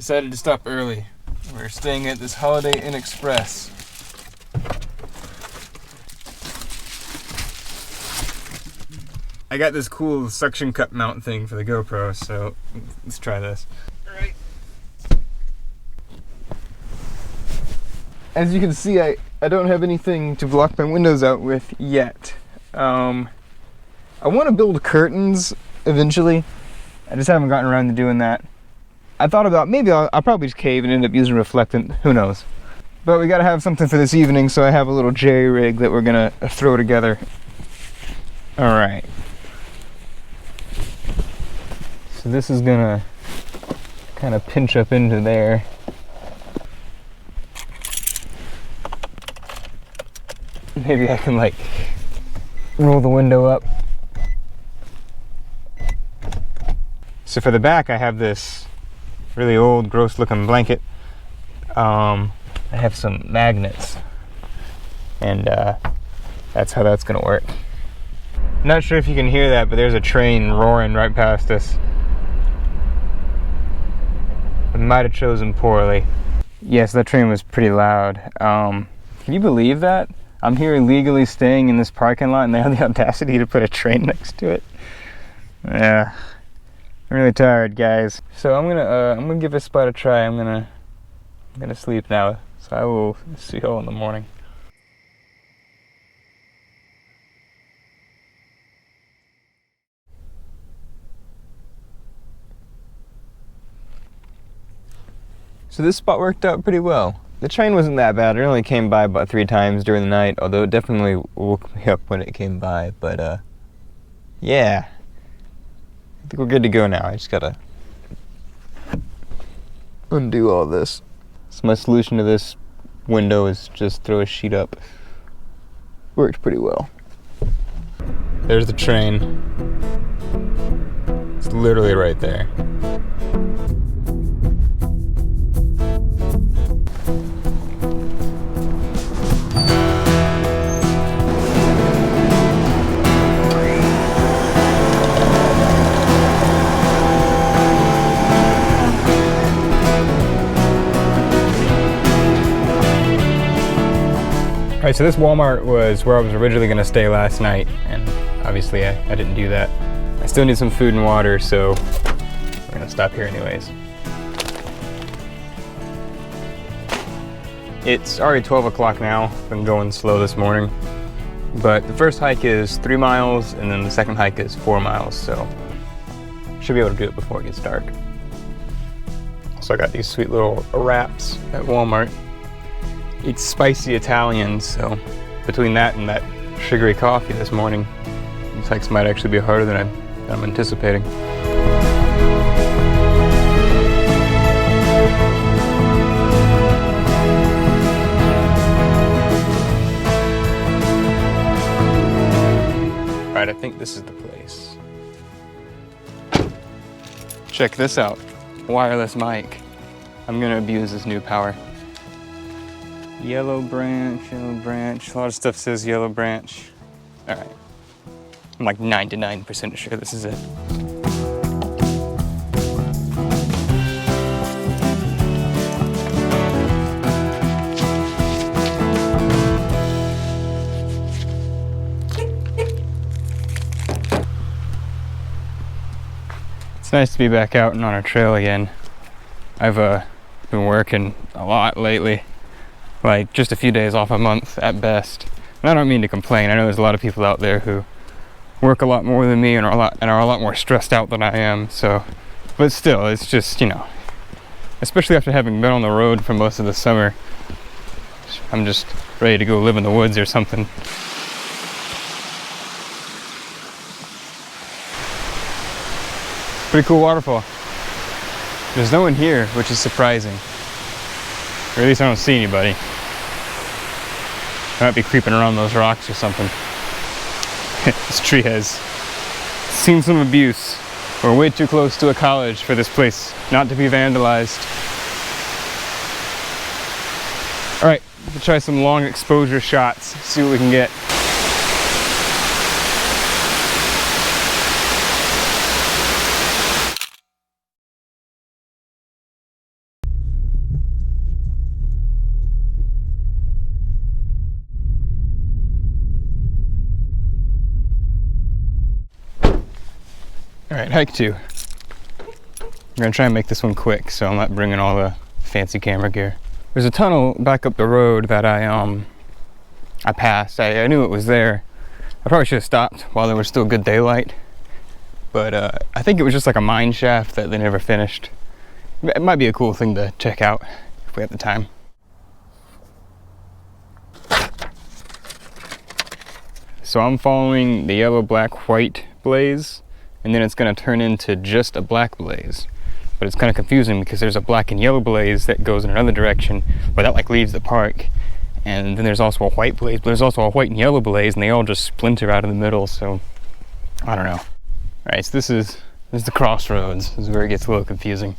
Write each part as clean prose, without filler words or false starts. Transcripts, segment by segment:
decided to stop early. We're staying at this Holiday Inn Express. I got this cool suction cup mount thing for the GoPro, so let's try this. Alright. As you can see, I don't have anything to block my windows out with yet. I want to build curtains eventually. I just haven't gotten around to doing that. I thought about maybe I'll probably just cave and end up using reflectant, who knows. But we gotta have something for this evening, so I have a little J-rig that we're gonna throw together. Alright. So this is gonna kind of pinch up into there. Maybe I can like roll the window up. So for the back I have this really old, gross looking blanket. I have some magnets, and that's how that's gonna work. Not sure if you can hear that, but there's a train roaring right past us. I might have chosen poorly. Yes, that train was pretty loud. Can you believe that? I'm here illegally staying in this parking lot and they have the audacity to put a train next to it. Yeah. I'm really tired, guys. So I'm gonna give this spot a try. I'm gonna sleep now. So I will see you all in the morning. So this spot worked out pretty well. The train wasn't that bad. It only came by about 3 times during the night, although it definitely woke me up when it came by. But yeah. I think we're good to go now. I just gotta undo all this. So my solution to this window is just throw a sheet up. Worked pretty well. There's the train. It's literally right there. Alright, so this Walmart was where I was originally going to stay last night, and obviously I didn't do that. I still need some food and water, so we're going to stop here anyways. It's already 12 o'clock now. Been going slow this morning. But the first hike is 3 miles, and then the second hike is 4 miles, so should be able to do it before it gets dark. So I got these sweet little wraps at Walmart. It's spicy Italian, so between that and that sugary coffee this morning, these hikes might actually be harder than I'm anticipating. Alright, I think this is the place. Check this out. Wireless mic. I'm gonna abuse this new power. Yellow branch, yellow branch. A lot of stuff says yellow branch. All right. I'm like 99% sure this is it. It's nice to be back out and on a trail again. I've been working a lot lately. Like just a few days off a month at best. And I don't mean to complain. I know there's a lot of people out there who work a lot more than me and are a lot more stressed out than I am. So, but still, it's just, you know, especially after having been on the road for most of the summer, I'm just ready to go live in the woods or something. Pretty cool waterfall. There's no one here, which is surprising. Or at least I don't see anybody. I might be creeping around those rocks or something. This tree has seen some abuse. We're way too close to a college for this place not to be vandalized. All right, we'll try some long exposure shots, see what we can get. All right, hike 2. I'm gonna try and make this one quick, so I'm not bringing all the fancy camera gear. There's a tunnel back up the road that I passed. I knew it was there. I probably should have stopped while there was still good daylight, but I think it was just like a mine shaft that they never finished. It might be a cool thing to check out if we have the time. So I'm following the yellow, black, white blaze, and then it's gonna turn into just a black blaze. But it's kind of confusing because there's a black and yellow blaze that goes in another direction, but that like leaves the park. And then there's also a white blaze, but there's also a white and yellow blaze, and they all just splinter out of the middle, so I don't know. All right, so this is the crossroads. This is where it gets a little confusing.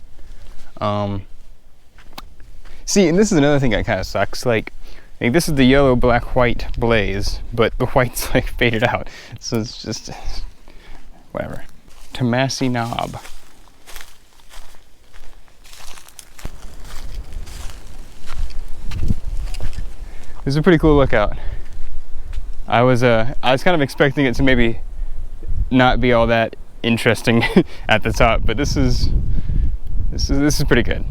See, and this is another thing that kind of sucks. Like this is the yellow, black, white blaze, but the white's like faded out. So it's just whatever. Tomasi Knob. This is a pretty cool lookout. I was kind of expecting it to maybe not be all that interesting at the top, but this is pretty good.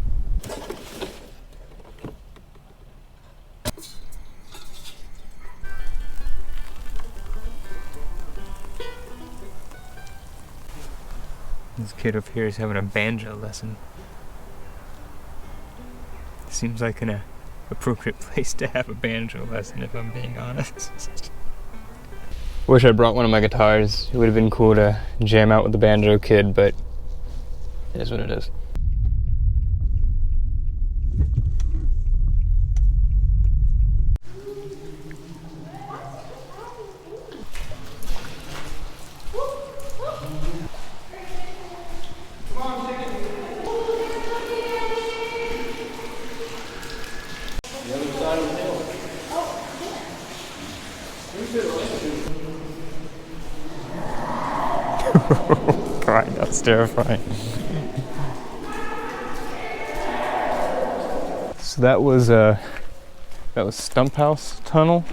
This kid up here is having a banjo lesson. Seems like an appropriate place to have a banjo lesson, if I'm being honest. Wish I brought one of my guitars. It would have been cool to jam out with the banjo kid, but it is what it is. Right, that's terrifying. So that was Stump House Tunnel.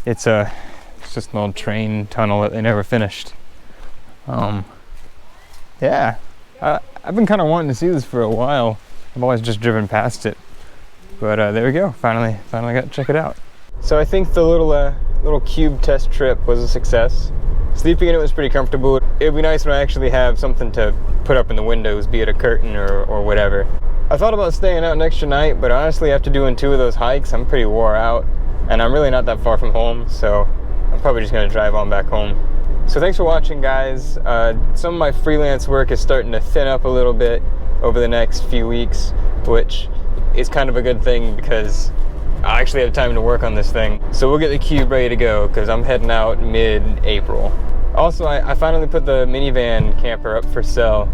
It's just an old train tunnel that they never finished. Yeah, I've been kind of wanting to see this for a while. I've always just driven past it, but there we go. Finally got to check it out. So I think the little cube test trip was a success. Sleeping in it was pretty comfortable. It would be nice when I actually have something to put up in the windows, be it a curtain or whatever. I thought about staying out an extra night, but honestly after doing 2 of those hikes, I'm pretty wore out, and I'm really not that far from home, so I'm probably just gonna drive on back home. So thanks for watching, guys. Some of my freelance work is starting to thin up a little bit over the next few weeks, which is kind of a good thing because I actually have time to work on this thing. So we'll get the cube ready to go because I'm heading out mid-April. Also, I finally put the minivan camper up for sale.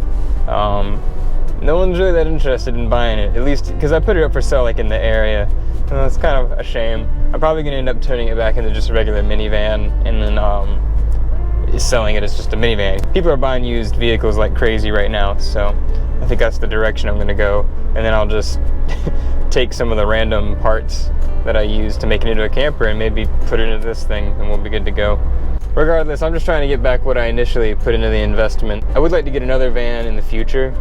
No one's really that interested in buying it, at least because I put it up for sale like in the area. And it's kind of a shame. I'm probably gonna end up turning it back into just a regular minivan and then selling it as just a minivan. People are buying used vehicles like crazy right now, so I think that's the direction I'm gonna go. And then I'll just take some of the random parts that I use to make it into a camper and maybe put it into this thing and we'll be good to go. Regardless, I'm just trying to get back what I initially put into the investment. I would like to get another van in the future,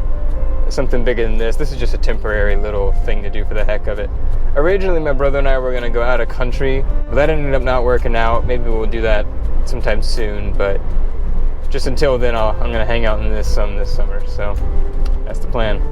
something bigger than this. This is just a temporary little thing to do for the heck of it. Originally, my brother and I were gonna go out of country, but that ended up not working out. Maybe we'll do that sometime soon, but just until then, I'm gonna hang out in this summer, so that's the plan.